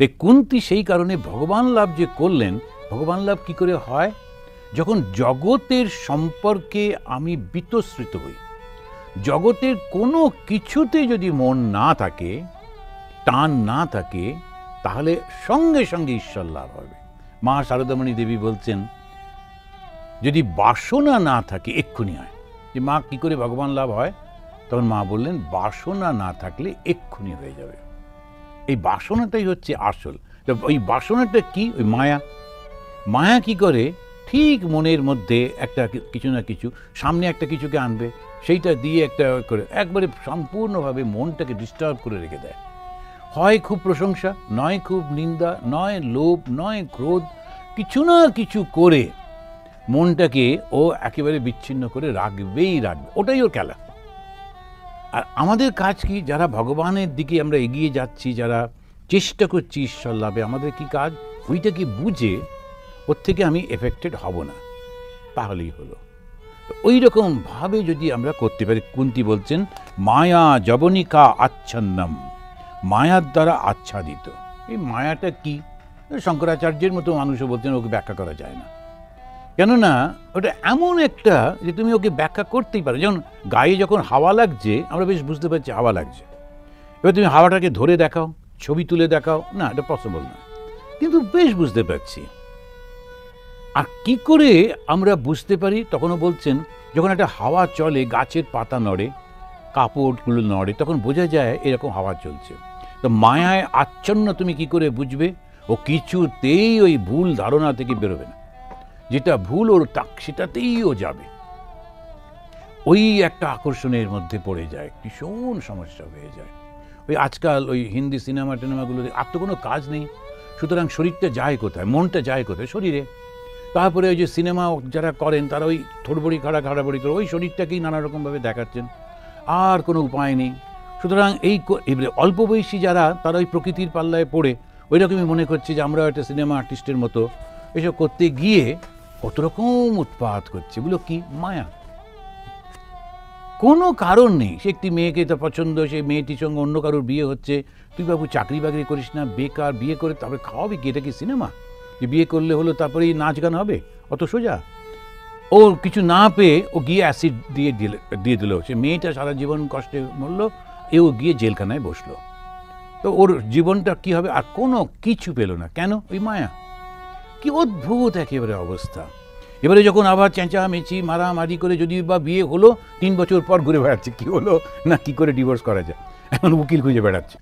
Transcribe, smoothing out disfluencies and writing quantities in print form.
তাই কুন্তী সেই কারণে ভগবান লাভ যে করলেন, ভগবান লাভ কি করে হয়? যখন জগতের সম্পর্কে আমি বিতশ্রিত হই, জগতের কোনো কিছুতে যদি মন না থাকে, টান না থাকে, তাহলে সঙ্গে সঙ্গে ঈশ্বর লাভ হবে। মা শারদামণি দেবী বলছেন, যদি বাসনা না থাকে এক্ষুনি হয়। যে মা কি করে ভগবান লাভ হয়? তখন মা বললেন, বাসনা না থাকলে এক্ষুনি হয়ে যাবে। এই বাসনাটাই হচ্ছে আসল। ওই বাসনাটা কি? ওই মায়া। মায়া কি করে? ঠিক মনের মধ্যে একটা কিছু না কিছু, সামনে একটা কিছুকে আনবে, সেইটা দিয়ে একটা করে একবারে সম্পূর্ণভাবে মনটাকে ডিস্টার্ব করে রেখে দেয়। হয় খুব প্রশংসা, নয় খুব নিন্দা, নয় লোভ, নয় ক্রোধ, কিছু না কিছু করে মনটাকে ও একেবারে বিচ্ছিন্ন করে রাখবেই রাখবে। ওটাই ওর খেলা। আর আমাদের কাজ কি? যারা ভগবানের দিকে আমরা এগিয়ে যাচ্ছি, যারা চেষ্টা করছি ঈশ্বর লাভে, আমাদের কি কাজ? ওইটাকে বুঝে ওর থেকে আমি এফেক্টেড হব না, তাহলেই হলো। ওই রকমভাবে যদি আমরা করতে পারি, কুন্তী বলছেন, মায়া যবনিকা আচ্ছন্নম, মায়ার দ্বারা আচ্ছাদিত। এই মায়াটা কি? শঙ্করাচার্যের মতো মানুষও বলছেন ওকে ব্যাখ্যা করা যায় না। কেননা ওটা এমন একটা যে তুমি ওকে ব্যাখ্যা করতেই পারো। যেমন গায়ে যখন হাওয়া লাগছে, আমরা বেশ বুঝতে পারছি হাওয়া লাগছে। এবার তুমি হাওয়াটাকে ধরে দেখাও, ছবি তুলে দেখাও, না, এটা পসিবল না, কিন্তু বেশ বুঝতে পারছি। আর কি করে আমরা বুঝতে পারি? তখনও বলছেন, যখন একটা হাওয়া চলে, গাছের পাতা নড়ে, কাপড়গুলো নড়ে, তখন বোঝা যায় এরকম হাওয়া চলছে। তো মায়ায় আচ্ছন্ন তুমি কি করে বুঝবে? ও কিছুতেই ওই ভুল ধারণা থেকে বেরোবে না। যেটা ভুল ওর সেটাতেই ও যাবে। ওই একটা আকর্ষণের মধ্যে পড়ে যায়, ভীষণ সমস্যা হয়ে যায়। ওই আজকাল ওই হিন্দি সিনেমা টিনেমাগুলোতে আর তো কোনো কাজ নেই, সুতরাং শরীরটা যায় কোথায়? মনটা যায় কোথায়? শরীরে। তারপরে ওই যে সিনেমা যারা করেন, তারা ওই থোড়বড়ি খাড়াবড়ি করে ওই শরীরটাকেই নানা রকমভাবে দেখাচ্ছেন, আর কোনো উপায় নেই। সুতরাং এই অল্প বয়সী যারা, তারা ওই প্রকৃতির পাল্লায় পড়ে ওই রকমই মনে করছে যে আমরা একটা সিনেমা আর্টিস্টের মতো। এসব করতে গিয়ে কত রকম উৎপাত করছে। এগুলো কি? মায়া। কোনো কারণ নেই। সে একটি মেয়েকে তো পছন্দ, সেই মেয়েটির সঙ্গে অন্য কারোর বিয়ে হচ্ছে, তুই বাবু চাকরি বাকরি করিস না, বেকার, বিয়ে করে তারপরে খাওয়াবি কি? এটা কি সিনেমা? যে বিয়ে করলে হলো তারপরেই নাচ গান হবে? অত সোজা? ও কিছু না পেয়ে ও গিয়ে অ্যাসিড দিয়ে দিল। সে মেয়েটা সারা জীবন কষ্টে মরল, এও গিয়ে জেলখানায় বসলো। তো ওর জীবনটা কি হবে? আর কোনো কিছু পেল না। কেন? ওই মায়া। কি অদ্ভুত একেবারে অবস্থা। এবারে যখন আবার চেঁচামেচি মারামারি করে যদি বা বিয়ে হলো, 3 বছর পর ঘুরে বেড়াচ্ছে, কি হলো না কি করে ডিভোর্স করা যায়, এখন উকিল খুঁজে বেড়াচ্ছে।